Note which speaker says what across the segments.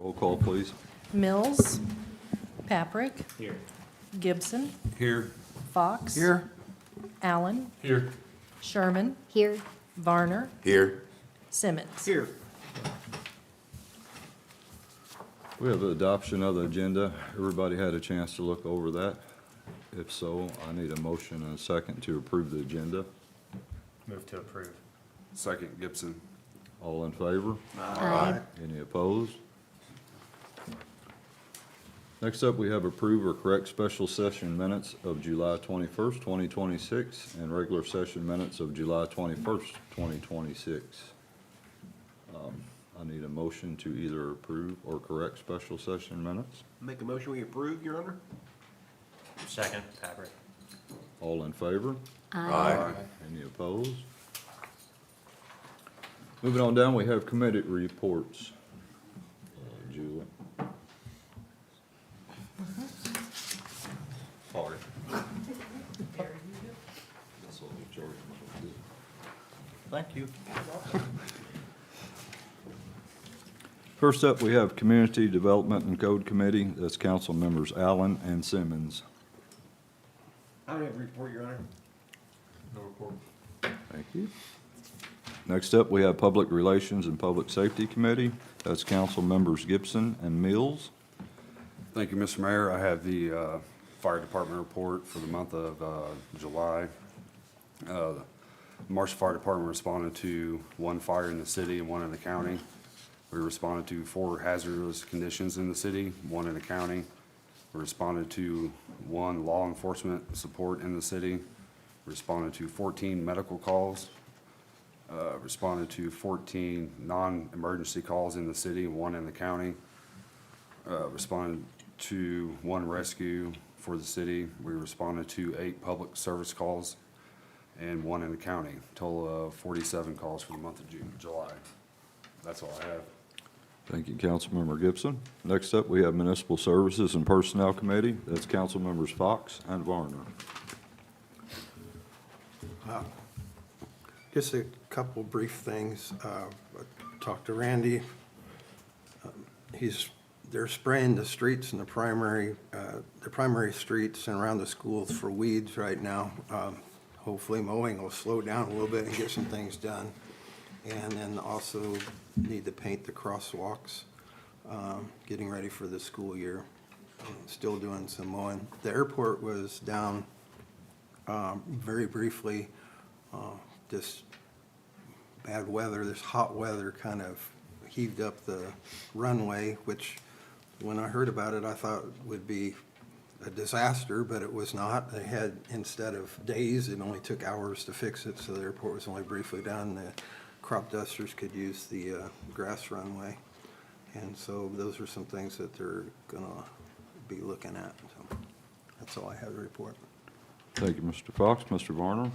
Speaker 1: Roll call, please.
Speaker 2: Mills. Paprick.
Speaker 3: Here.
Speaker 2: Gibson.
Speaker 1: Here.
Speaker 2: Fox.
Speaker 4: Here.
Speaker 2: Allen.
Speaker 3: Here.
Speaker 2: Sherman.
Speaker 5: Here.
Speaker 2: Varner.
Speaker 4: Here.
Speaker 2: Simmons.
Speaker 3: Here.
Speaker 1: We have the adoption of the agenda. Everybody had a chance to look over that? If so, I need a motion and a second to approve the agenda.
Speaker 3: Move to approve.
Speaker 4: Second, Gibson.
Speaker 1: All in favor?
Speaker 5: Aye.
Speaker 1: Any opposed? Next up, we have approve or correct special session minutes of July 21st, 2026, and regular session minutes of July 21st, 2026. I need a motion to either approve or correct special session minutes.
Speaker 6: Make a motion, we approve, Your Honor?
Speaker 3: Second, Patrick.
Speaker 1: All in favor?
Speaker 4: Aye.
Speaker 1: Any opposed? Moving on down, we have committee reports. Julie. Sorry. That's what we charge them.
Speaker 3: Thank you.
Speaker 1: First up, we have Community Development and Code Committee. That's council members Allen and Simmons.
Speaker 6: I don't have a report, Your Honor.
Speaker 3: No report.
Speaker 1: Thank you. Next up, we have Public Relations and Public Safety Committee. That's council members Gibson and Mills.
Speaker 4: Thank you, Mr. Mayor. I have the fire department report for the month of July. The Marshall Fire Department responded to one fire in the city and one in the county. We responded to 4 hazardous conditions in the city, 1 in the county. We responded to 1 law enforcement support in the city. Responded to 14 medical calls. Responded to 14 non-emergency calls in the city, 1 in the county. Responded to 1 rescue for the city. We responded to 8 public service calls and 1 in the county. Total of 47 calls for the month of July. That's all I have.
Speaker 1: Thank you, Councilmember Gibson. Next up, we have Municipal Services and Personnel Committee. That's council members Fox and Varner.
Speaker 7: Just a couple brief things. I talked to Randy. They're spraying the streets and the primary streets and around the schools for weeds right now. Hopefully mowing will slow down a little bit and get some things done. And then also need to paint the crosswalks, getting ready for the school year. Still doing some mowing. The airport was down very briefly. This bad weather, this hot weather kind of heaved up the runway, which when I heard about it, I thought would be a disaster, but it was not. They had, instead of days, it only took hours to fix it, so the airport was only briefly down. The crop dusters could use the grass runway. And so those are some things that they're gonna be looking at. So that's all I have to report.
Speaker 1: Thank you, Mr. Fox. Mr. Varner?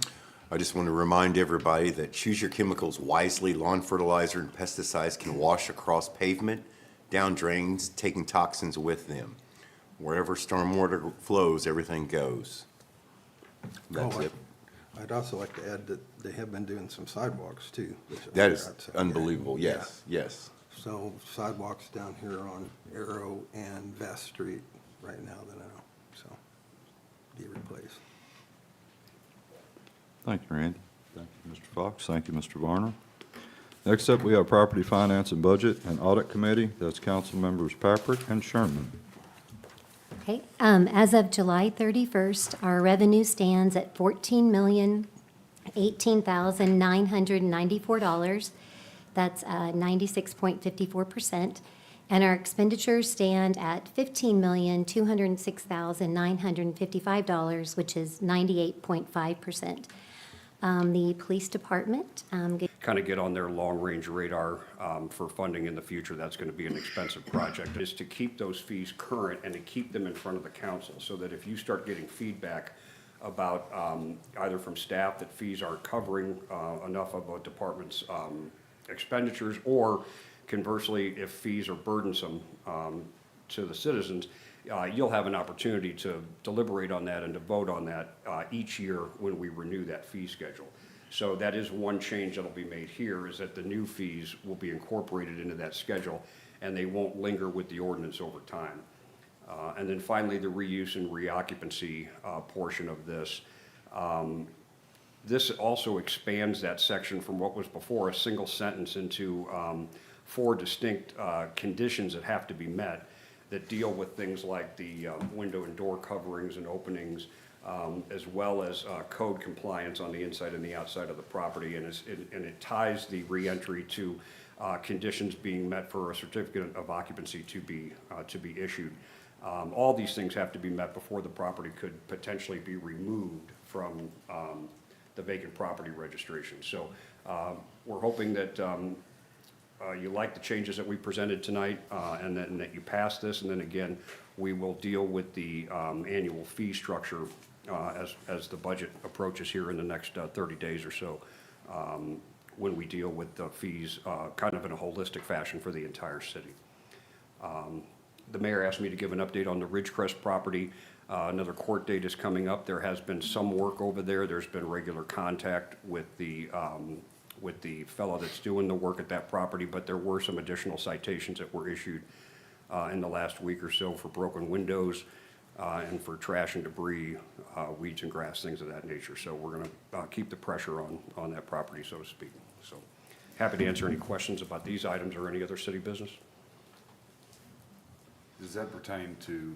Speaker 8: I just want to remind everybody that choose your chemicals wisely. Lawn fertilizer and pesticides can wash across pavement, down drains, taking toxins with them. Wherever stormwater flows, everything goes. That's it.
Speaker 7: I'd also like to add that they have been doing some sidewalks too.
Speaker 8: That is
Speaker 7: outside.
Speaker 8: unbelievable.
Speaker 7: Yeah.
Speaker 8: Yes, yes.
Speaker 7: So sidewalks down here on Arrow and Vest Street right now that I know, so be replaced.
Speaker 1: Thank you, Randy. Thank you, Mr. Fox. Thank you, Mr. Varner. Next up, we have Property Finance and Budget and Audit Committee. That's council members Paprick and Sherman.
Speaker 5: Okay, as of July 31st, our revenue stands at $14,018,994. That's 96.54%. And our expenditures stand at $15,206,955, which is 98.5%. The police department,
Speaker 9: kind of get on their long-range radar for funding in the future. That's going to be an expensive project, is to keep those fees current and to keep them in front of the council, so that if you start getting feedback about either from staff that fees aren't covering enough of a department's expenditures, or conversely, if fees are burdensome to the citizens, you'll have an opportunity to deliberate on that and to vote on that each year when we renew that fee schedule. So that is one change that'll be made here, is that the new fees will be incorporated into that schedule. and they won't linger with the ordinance over time. And then finally, the reuse and reoccupancy portion of this. This also expands that section from what was before a single sentence into 4 distinct conditions that have to be met that deal with things like the window and door coverings and openings, as well as code compliance on the inside and the outside of the property. And it ties the reentry to conditions being met for a certificate of occupancy to be issued. All these things have to be met before the property could potentially be removed from the vacant property registration. So we're hoping that you like the changes that we presented tonight, and that you pass this. And then again, we will deal with the annual fee structure as the budget approaches here in the next 30 days or so, when we deal with the fees kind of in a holistic fashion for the entire city. The mayor asked me to give an update on the Ridgecrest property. Another court date is coming up. There has been some work over there. There's been regular contact with the fellow that's doing the work at that property, but there were some additional citations that were issued in the last week or so for broken windows and for trash and debris, weeds and grass, things of that nature. So we're going to keep the pressure on that property, so to speak. So happy to answer any questions about these items or any other city business.
Speaker 4: Does that pertain to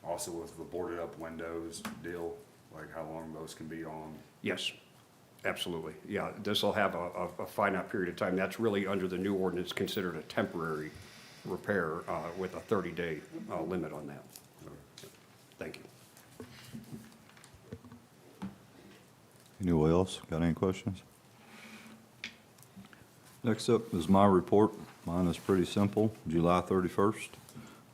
Speaker 4: also with the boarded up windows deal, like how long those can be on?
Speaker 9: Yes, absolutely. Yeah, this will have a finite period of time. That's really under the new ordinance considered a temporary repair with a 30-day limit on that. Thank you.
Speaker 1: Anyone else got any questions? Next up is my report. Mine is pretty simple. July 31st,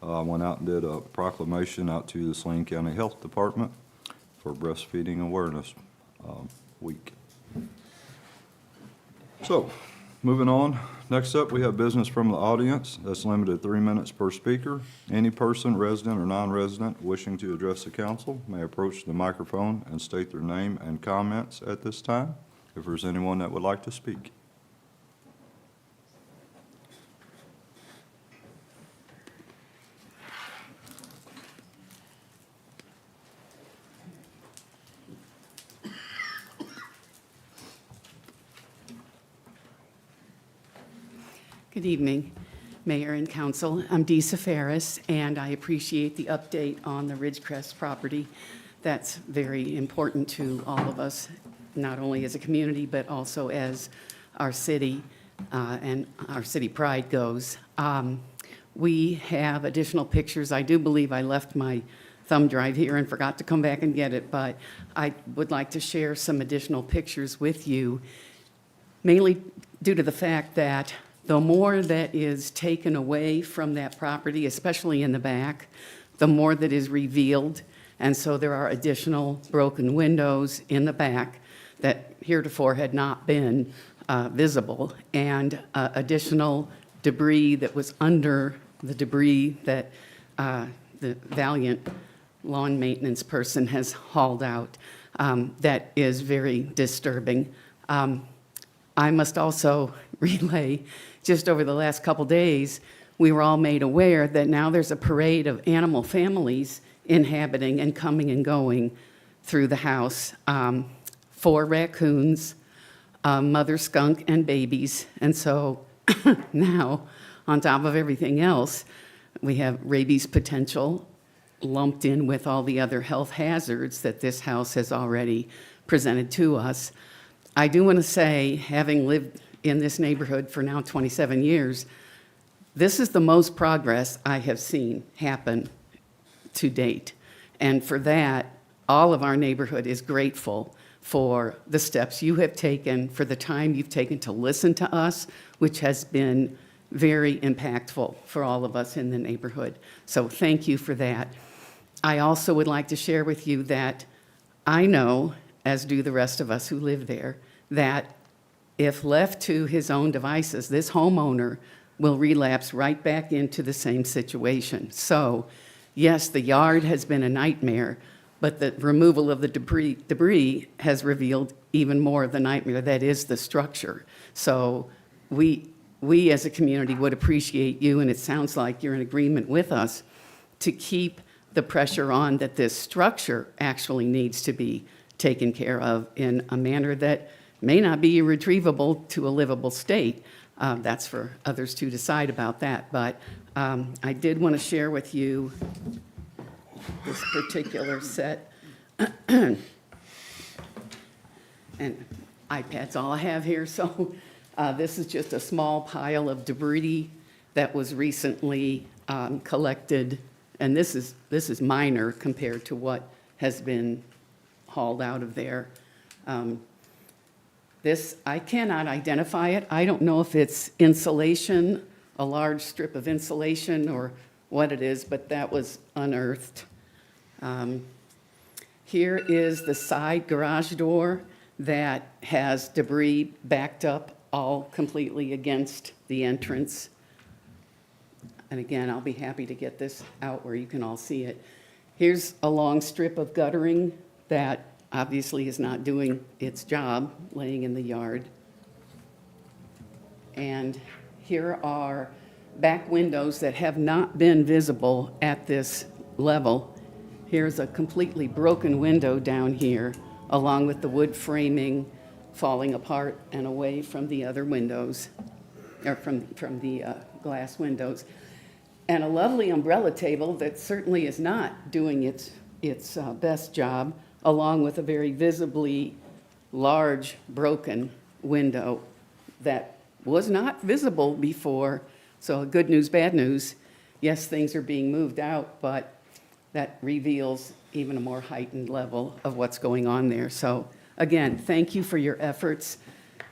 Speaker 1: I went out and did a proclamation out to the Saline County Health Department for Breastfeeding Awareness Week. So, moving on. Next up, we have business from the audience. That's limited to 3 minutes per speaker. Any person, resident or non-resident, wishing to address the council may approach the microphone and state their name and comments at this time, if there's anyone that would like to speak.
Speaker 10: Good evening, Mayor and Council. I'm Disa Ferris, and I appreciate the update on the Ridgecrest property. That's very important to all of us, not only as a community, but also as our city and our city pride goes. We have additional pictures. I do believe I left my thumb drive here and forgot to come back and get it, but I would like to share some additional pictures with you, mainly due to the fact that the more that is taken away from that property, especially in the back, the more that is revealed. And so there are additional broken windows in the back that heretofore had not been visible, and additional debris that was under the debris that the valiant lawn maintenance person has hauled out. That is very disturbing. I must also relay, just over the last couple days, we were all made aware that now there's a parade of animal families inhabiting and coming and going through the house. 4 raccoons, mother skunk, and babies. And so now, on top of everything else, we have rabies potential lumped in with all the other health hazards that this house has already presented to us. I do want to say, having lived in this neighborhood for now 27 years, this is the most progress I have seen happen to date. And for that, all of our neighborhood is grateful for the steps you have taken, for the time you've taken to listen to us, which has been very impactful for all of us in the neighborhood. So thank you for that. I also would like to share with you that I know, as do the rest of us who live there, that if left to his own devices, this homeowner will relapse right back into the same situation. So, yes, the yard has been a nightmare, but the removal of the debris has revealed even more of the nightmare that is the structure. So we we as a community would appreciate you, and it sounds like you're in agreement with us, to keep the pressure on that this structure actually needs to be taken care of in a manner that may not be irretrievable to a livable state. That's for others to decide about that. But I did want to share with you this particular set. And iPad's all I have here, so this is just a small pile of debris that was recently collected, and this is minor compared to what has been hauled out of there. This, I cannot identify it. I don't know if it's insulation, a large strip of insulation, or what it is, but that was unearthed. Here is the side garage door that has debris backed up all completely against the entrance. And again, I'll be happy to get this out where you can all see it. Here's a long strip of guttering that obviously is not doing its job, laying in the yard. And here are back windows that have not been visible at this level. Here's a completely broken window down here, along with the wood framing falling apart and away from the other windows, or from the glass windows. And a lovely umbrella table that certainly is not doing its best job, along with a very visibly large broken window that was not visible before. So good news, bad news. Yes, things are being moved out, but that reveals even a more heightened level of what's going on there. So again, thank you for your efforts.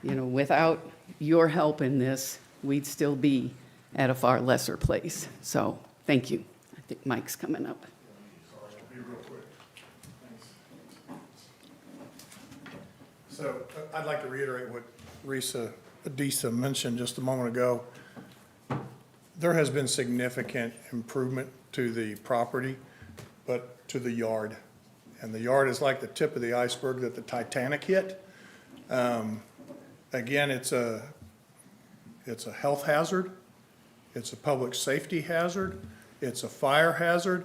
Speaker 10: You know, without your help in this, we'd still be at a far lesser place. So thank you. I think Mike's coming up.
Speaker 11: So I'd like to reiterate what Risa Adisa mentioned just a moment ago. There has been significant improvement to the property, but to the yard. And the yard is like the tip of the iceberg that the Titanic hit. Again, it's a health hazard, it's a public safety hazard, it's a fire hazard,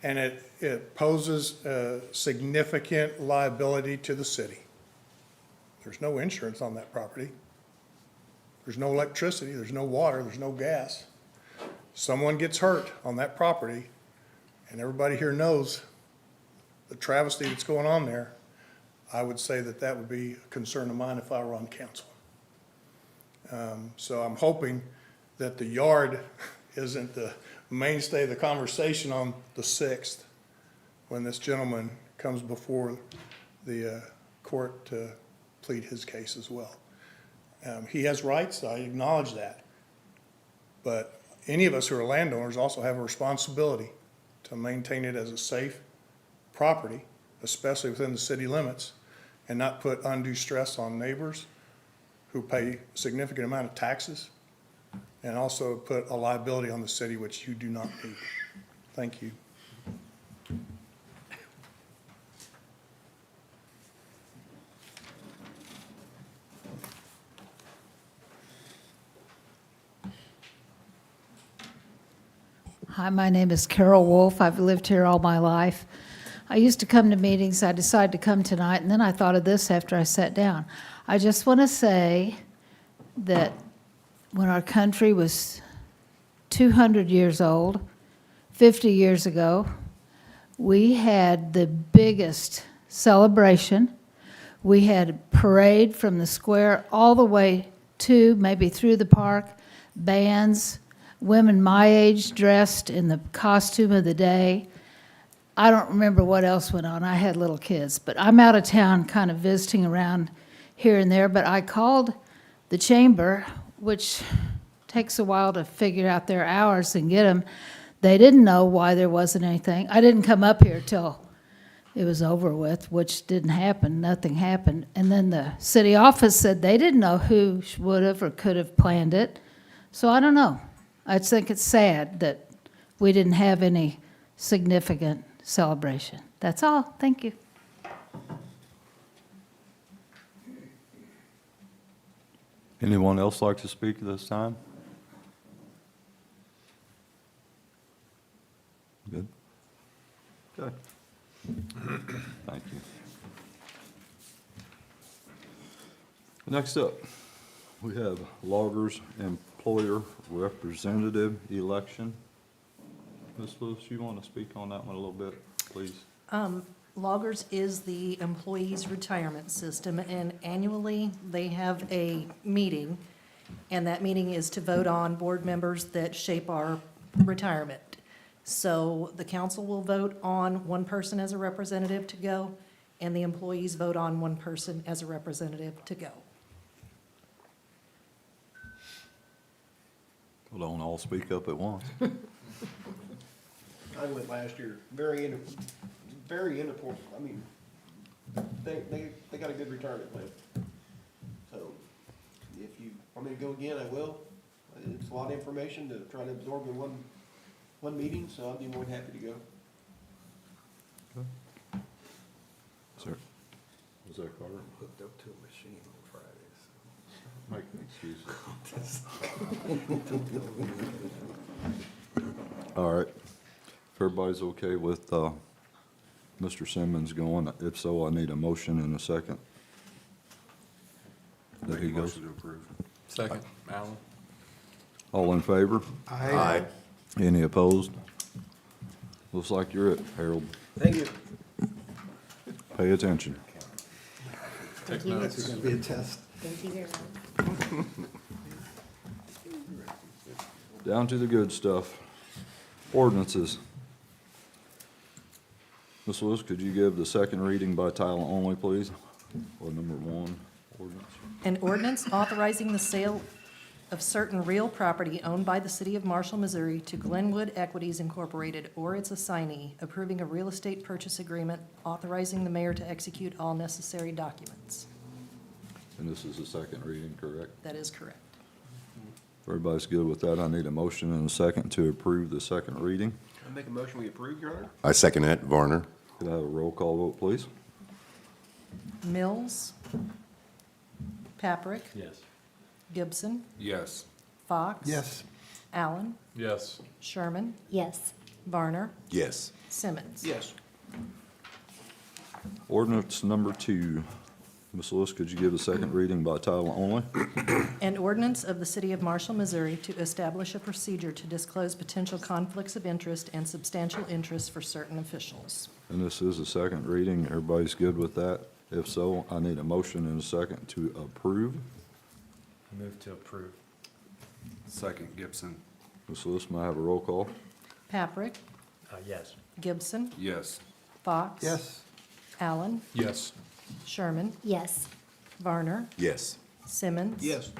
Speaker 11: and it poses a significant liability to the city. There's no insurance on that property. There's no electricity, there's no water, there's no gas. Someone gets hurt on that property, and everybody here knows the travesty that's going on there. I would say that that would be a concern of mine if I were on council. So I'm hoping that the yard isn't the mainstay of the conversation on the 6th when this gentleman comes before the court to plead his case as well. He has rights, I acknowledge that. But any of us who are landowners also have a responsibility to maintain it as a safe property, especially within the city limits, and not put undue stress on neighbors who pay a significant amount of taxes, and also put a liability on the city which you do not need. Thank you.
Speaker 12: Hi, my name is Carol Wolf. I've lived here all my life. I used to come to meetings. I decided to come tonight, and then I thought of this after I sat down. I just want to say that when our country was 200 years old, 50 years ago, we had the biggest celebration. We had a parade from the square all the way to, maybe through the park, bands, women my age dressed in the costume of the day. I don't remember what else went on. I had little kids, but I'm out of town kind of visiting around here and there, but I called the chamber, which takes a while to figure out their hours and get them. They didn't know why there wasn't anything. I didn't come up here till it was over with, which didn't happen. Nothing happened. And then the city office said they didn't know who would have or could have planned it. So I don't know. I just think it's sad that we didn't have any significant celebration. That's all. Thank you.
Speaker 1: Anyone else like to speak at this time? Good. Okay. Thank you. Next up, we have loggers employer representative election. Ms. Lewis, you want to speak on that one a little bit, please?
Speaker 2: Loggers is the employees' retirement system, and annually, they have a meeting, and that meeting is to vote on board members that shape our retirement. So the council will vote on one person as a representative to go, and the employees vote on one person as a representative to go.
Speaker 1: Well, don't all speak up at once.
Speaker 6: I went last year, very important. I mean, they got a good retirement plan. So if you want me to go again, I will. It's a lot of information to try to absorb in one meeting, so I'll be more than happy to go.
Speaker 1: Sir? Was that Carter?
Speaker 7: Hooked up to a machine on Fridays.
Speaker 1: Make an excuse. All right. If everybody's okay with Mr. Simmons going, if so, I need a motion and a second. There he
Speaker 4: Make a
Speaker 1: goes.
Speaker 4: motion to approve.
Speaker 3: Second, Allen.
Speaker 1: All in favor?
Speaker 8: Aye.
Speaker 1: Any opposed? Looks like you're it, Harold.
Speaker 6: Thank you.
Speaker 1: Pay attention.
Speaker 5: Thank you.
Speaker 7: This is gonna be a test.
Speaker 5: Thank you very much.
Speaker 1: Down to the good stuff. Ordinances. Ms. Lewis, could you give the second reading by title only, please? Or number one, ordinance?
Speaker 2: An ordinance authorizing the sale of certain real property owned by the city of Marshall, Missouri to Glenwood Equities Incorporated or its assignee, approving a real estate purchase agreement, authorizing the mayor to execute all necessary documents.
Speaker 1: And this is the second reading, correct?
Speaker 2: That is correct.
Speaker 1: If everybody's good with that, I need a motion and a second to approve the second reading.
Speaker 6: I make a motion we approve, Your Honor.
Speaker 8: I second that, Varner.
Speaker 1: Could I have a roll call vote, please?
Speaker 2: Mills, Paprick,
Speaker 3: Yes.
Speaker 2: Gibson,
Speaker 4: Yes.
Speaker 2: Fox.
Speaker 7: Yes.
Speaker 2: Allen,
Speaker 3: Yes.
Speaker 2: Sherman,
Speaker 5: Yes.
Speaker 2: Varner,
Speaker 8: Yes.
Speaker 2: Simmons.
Speaker 6: Yes.
Speaker 1: Ordinance number two. Ms. Lewis, could you give the second reading by title only?
Speaker 2: An ordinance of the city of Marshall, Missouri to establish a procedure to disclose potential conflicts of interest and substantial interest for certain officials.
Speaker 1: And this is the second reading. Everybody's good with that? If so, I need a motion and a second to approve.
Speaker 3: Move to approve.
Speaker 4: Second, Gibson.
Speaker 1: Ms. Lewis, may I have a roll call?
Speaker 2: Paprick,
Speaker 3: Yes.
Speaker 2: Gibson,
Speaker 4: Yes.
Speaker 2: Fox.
Speaker 7: Yes.
Speaker 2: Allen,
Speaker 3: Yes.
Speaker 2: Sherman,
Speaker 5: Yes.
Speaker 2: Varner,
Speaker 8: Yes.
Speaker 2: Simmons.
Speaker 6: Yes.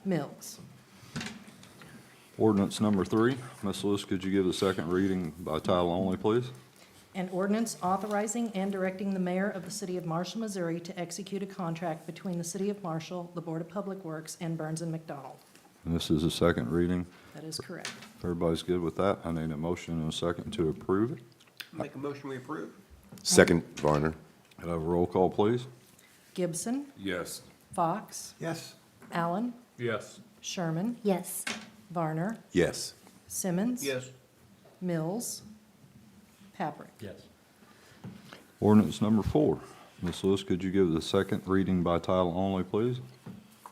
Speaker 2: Mills.
Speaker 1: Ordinance number three. Ms. Lewis, could you give the second reading by title only, please?
Speaker 2: An ordinance authorizing and directing the mayor of the city of Marshall, Missouri to execute a contract between the city of Marshall, the Board of Public Works, and Burns and McDonnell.
Speaker 1: And this is the second reading.
Speaker 2: That is correct.
Speaker 1: If everybody's good with that, I need a motion and a second to approve it.
Speaker 6: Make a motion we approve.
Speaker 8: Second, Varner.
Speaker 1: Could I have a roll call, please?
Speaker 2: Gibson,
Speaker 4: Yes.
Speaker 2: Fox,
Speaker 7: Yes.
Speaker 2: Allen,
Speaker 3: Yes.
Speaker 2: Sherman,
Speaker 5: Yes.
Speaker 2: Varner,
Speaker 8: Yes.
Speaker 2: Simmons.
Speaker 6: Yes.
Speaker 2: Mills, Paprick.
Speaker 3: Yes.
Speaker 1: Ordinance number four. Ms. Lewis, could you give the second reading by title only, please?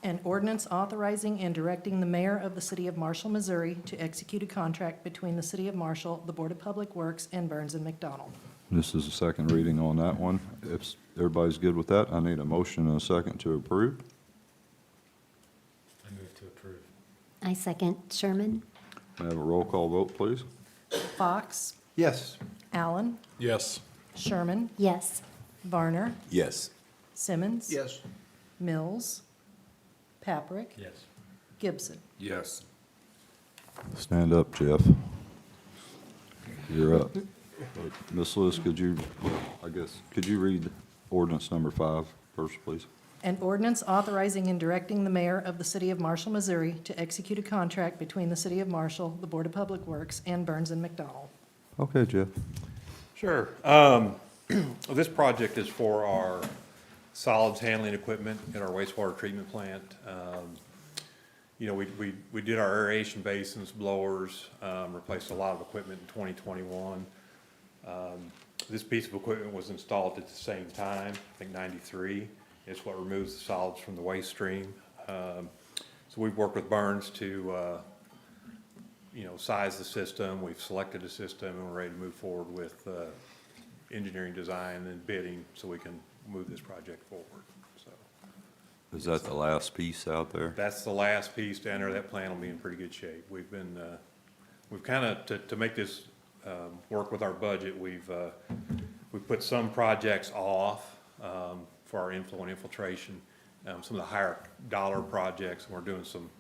Speaker 2: An ordinance authorizing and directing the mayor of the city of Marshall, Missouri to execute a contract between the city of Marshall, the Board of Public Works, and Burns and McDonnell.
Speaker 1: This is the second reading on that one. If everybody's good with that, I need a motion and a second to approve.
Speaker 3: I move to approve.
Speaker 5: I second. Sherman?
Speaker 1: May I have a roll call vote, please?
Speaker 2: Fox,
Speaker 7: Yes.
Speaker 2: Allen,
Speaker 3: Yes.
Speaker 2: Sherman,
Speaker 5: Yes.
Speaker 2: Varner,
Speaker 8: Yes.
Speaker 2: Simmons.
Speaker 6: Yes.
Speaker 2: Mills, Paprick,
Speaker 3: Yes.
Speaker 2: Gibson.
Speaker 4: Yes.
Speaker 1: Stand up, Jeff. You're up. Ms. Lewis, could you read ordinance number five first, please?
Speaker 2: An ordinance authorizing and directing the mayor of the city of Marshall, Missouri to execute a contract between the city of Marshall, the Board of Public Works, and Burns and McDonnell.
Speaker 1: Okay, Jeff.
Speaker 13: Sure. This project is for our solids handling equipment in our wastewater treatment plant. you know, we did our aeration basins, blowers, replaced a lot of equipment in 2021. This piece of equipment was installed at the same time, I think 93. It's what removes the solids from the waste stream. So we've worked with Burns to, you know, size the system. We've selected a system, and we're ready to move forward with engineering design and bidding so we can move this project forward. So
Speaker 1: Is that the last piece out there?
Speaker 13: that's the last piece to enter. That plan will be in pretty good shape. We've been, we've kind of, to make this work with our budget, we've put some projects off for our inflow and infiltration, some of the higher dollar projects, and we're doing some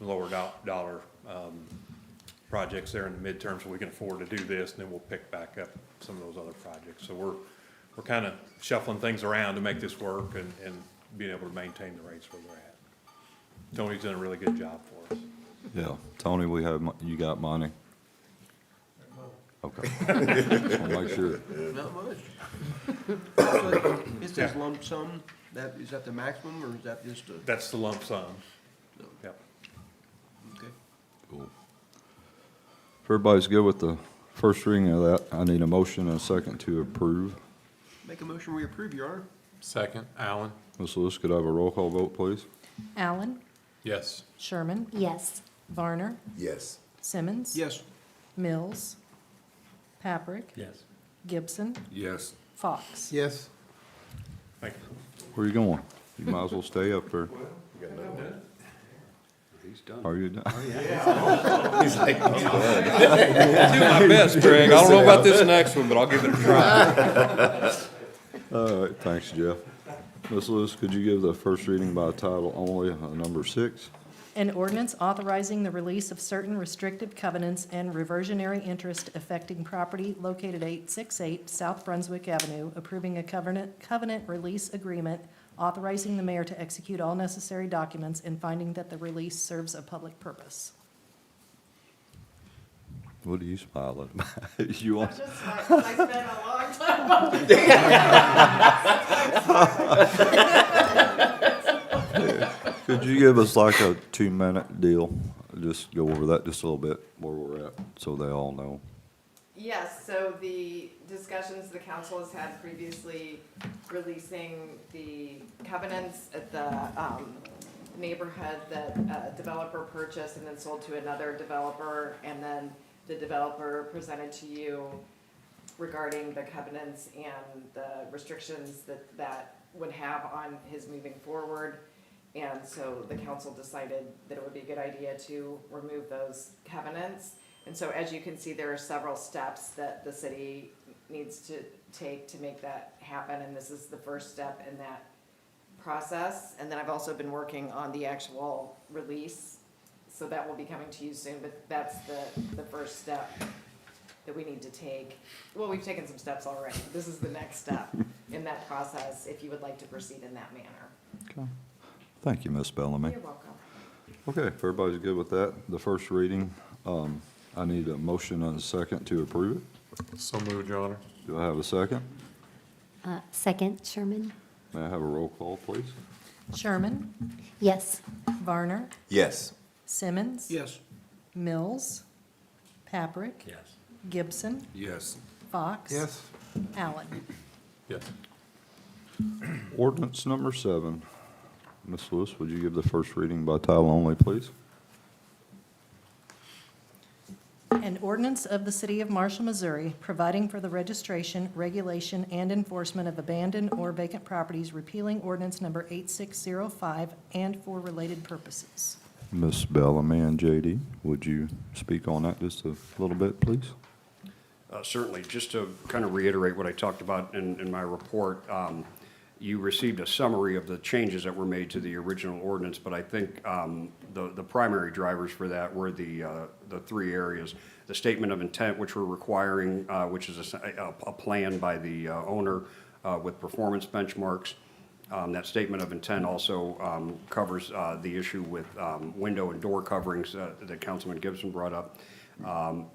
Speaker 13: lower dollar projects there in the midterm, so we can afford to do this, and then we'll pick back up some of those other projects. So we're kind of shuffling things around to make this work and being able to maintain the rates where they're at. Tony's done a really good job for us.
Speaker 1: Yeah. Tony, you got money? Okay. Just wanna make sure.
Speaker 6: Not much. So it says lump sum, is that the maximum, or is that just a?
Speaker 13: That's the lump sum.
Speaker 6: No.
Speaker 13: Yep.
Speaker 6: Okay.
Speaker 1: Cool. If everybody's good with the first reading of that, I need a motion and a second to approve.
Speaker 6: Make a motion, we approve, Your Honor.
Speaker 3: Second, Allen?
Speaker 1: Ms. Lewis, could I have a roll call vote, please?
Speaker 2: Allen,
Speaker 3: Yes.
Speaker 2: Sherman,
Speaker 5: Yes.
Speaker 2: Varner,
Speaker 8: Yes.
Speaker 2: Simmons.
Speaker 6: Yes.
Speaker 2: Mills, Paprick,
Speaker 3: Yes.
Speaker 2: Gibson,
Speaker 4: Yes.
Speaker 2: Fox.
Speaker 7: Yes.
Speaker 13: Thank you.
Speaker 1: Where are you going? You might as well stay up there.
Speaker 4: He's done.
Speaker 1: Are you done?
Speaker 13: Do my best, Greg. I don't know about this next one, but I'll give it a try.
Speaker 1: All right, thanks, Jeff. Ms. Lewis, could you give the first reading by title only, number 6?
Speaker 2: An ordinance authorizing the release of certain restrictive covenants and reversionary interest affecting property located at 868 South Brunswick Avenue, approving a covenant release agreement, authorizing the mayor to execute all necessary documents, and finding that the release serves a public purpose.
Speaker 1: What are you smiling at? You want?
Speaker 2: I spent a long time
Speaker 1: Could you give us like a 2-minute deal? Just go over that just a little bit, where we're at, so they all know.
Speaker 14: Yes, so the discussions the council has had previously, releasing the covenants at the neighborhood that developer purchased and then sold to another developer, and then the developer presented to you regarding the covenants and the restrictions that would have on his moving forward. And so the council decided that it would be a good idea to remove those covenants. And so as you can see, there are several steps that the city needs to take to make that happen, and this is the first step in that process. And then I've also been working on the actual release, so that will be coming to you soon, but that's the first step that we need to take. Well, we've taken some steps already. This is the next step in that process, if you would like to proceed in that manner.
Speaker 1: Okay. Thank you, Ms. Bellamy.
Speaker 14: You're welcome.
Speaker 1: Okay, if everybody's good with that, the first reading, I need a motion and a second to approve it.
Speaker 3: So moved, Your Honor.
Speaker 1: Do I have a second?
Speaker 5: Second, Sherman?
Speaker 1: May I have a roll call, please?
Speaker 2: Sherman,
Speaker 5: Yes.
Speaker 2: Varner,
Speaker 8: Yes.
Speaker 2: Simmons.
Speaker 6: Yes.
Speaker 2: Mills, Paprick,
Speaker 3: Yes.
Speaker 2: Gibson,
Speaker 4: Yes.
Speaker 2: Fox.
Speaker 7: Yes.
Speaker 2: Allen.
Speaker 3: Yes.
Speaker 1: Ordinance number 7. Ms. Lewis, would you give the first reading by title only, please?
Speaker 2: An ordinance of the City of Marshall, Missouri, providing for the registration, regulation, and enforcement of abandoned or vacant properties, repealing ordinance number 8605, and for related purposes.
Speaker 1: Ms. Bellamy and J.D., would you speak on that just a little bit, please?
Speaker 9: Certainly, just to kind of reiterate what I talked about in my report, you received a summary of the changes that were made to the original ordinance, but I think the primary drivers for that were the 3 areas. The statement of intent, which we're requiring, which is a plan by the owner with performance benchmarks. That statement of intent also covers the issue with window and door coverings that Councilman Gibson brought up.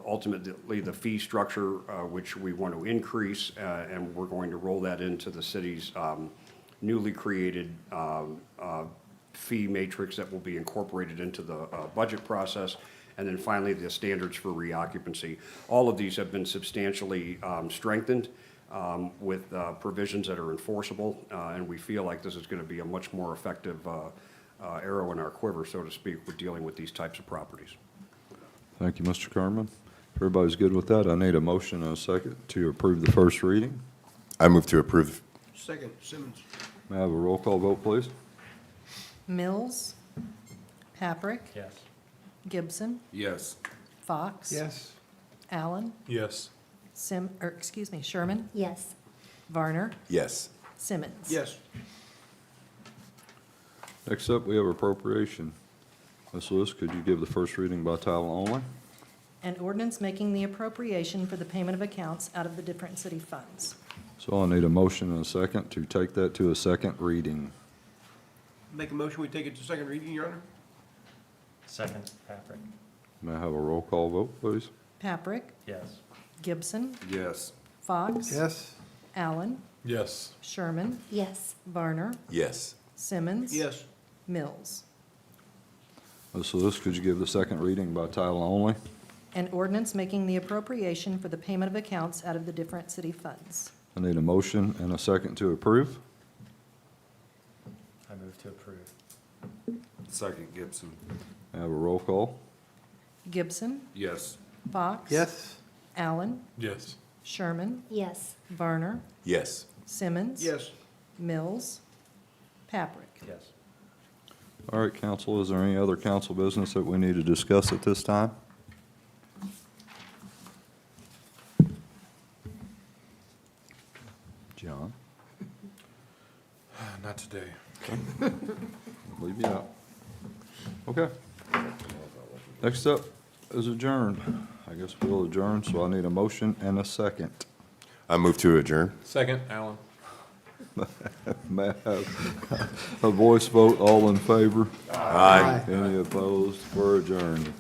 Speaker 9: Ultimately, the fee structure, which we want to increase, and we're going to roll that into the city's newly created fee matrix that will be incorporated into the budget process. And then finally, the standards for reoccupancy. All of these have been substantially strengthened with provisions that are enforceable, and we feel like this is going to be a much more effective arrow in our quiver, so to speak, with dealing with these types of properties.
Speaker 1: Thank you, Mr. Kerman. If everybody's good with that, I need a motion and a second to approve the first reading.
Speaker 8: I move to approve.
Speaker 6: Second, Simmons.
Speaker 1: May I have a roll call vote, please?
Speaker 2: Mills, Paprick,
Speaker 3: Yes.
Speaker 2: Gibson,
Speaker 4: Yes.
Speaker 2: Fox.
Speaker 7: Yes.
Speaker 2: Allen,
Speaker 3: Yes.
Speaker 2: Sherman,
Speaker 5: Yes.
Speaker 2: Varner,
Speaker 8: Yes.
Speaker 2: Simmons.
Speaker 6: Yes.
Speaker 1: Next up, we have appropriation. Ms. Lewis, could you give the first reading by title only?
Speaker 2: An ordinance making the appropriation for the payment of accounts out of the different city funds.
Speaker 1: So I need a motion and a second to take that to a second reading.
Speaker 6: Make a motion, we take it to second reading, Your Honor?
Speaker 3: Second, Patrick.
Speaker 1: May I have a roll call vote, please?
Speaker 2: Paprick,
Speaker 3: Yes.
Speaker 2: Gibson,
Speaker 4: Yes.
Speaker 2: Fox.
Speaker 7: Yes.
Speaker 2: Allen,
Speaker 3: Yes.
Speaker 2: Sherman,
Speaker 5: Yes.
Speaker 2: Varner,
Speaker 8: Yes.
Speaker 2: Simmons.
Speaker 6: Yes.
Speaker 2: Mills.
Speaker 1: Ms. Lewis, could you give the second reading by title only?
Speaker 2: An ordinance making the appropriation for the payment of accounts out of the different city funds.
Speaker 1: I need a motion and a second to approve.
Speaker 3: I move to approve.
Speaker 4: Second, Gibson.
Speaker 1: May I have a roll call?
Speaker 2: Gibson,
Speaker 4: Yes.
Speaker 2: Fox.
Speaker 7: Yes.
Speaker 2: Allen,
Speaker 3: Yes.
Speaker 2: Sherman,
Speaker 5: Yes.
Speaker 2: Varner,
Speaker 8: Yes.
Speaker 2: Simmons.
Speaker 6: Yes.
Speaker 2: Mills, Paprick.
Speaker 3: Yes.
Speaker 1: All right, council, is there any other council business that we need to discuss at this time? John,
Speaker 3: Not today.
Speaker 1: leave you out. Okay. Next up is adjourn. I guess we'll adjourn, so I need a motion and a second.
Speaker 8: I move to adjourn.
Speaker 3: Second, Allen.
Speaker 1: May I have a voice vote, all in favor?
Speaker 8: Aye.
Speaker 1: Any opposed? We're adjourned.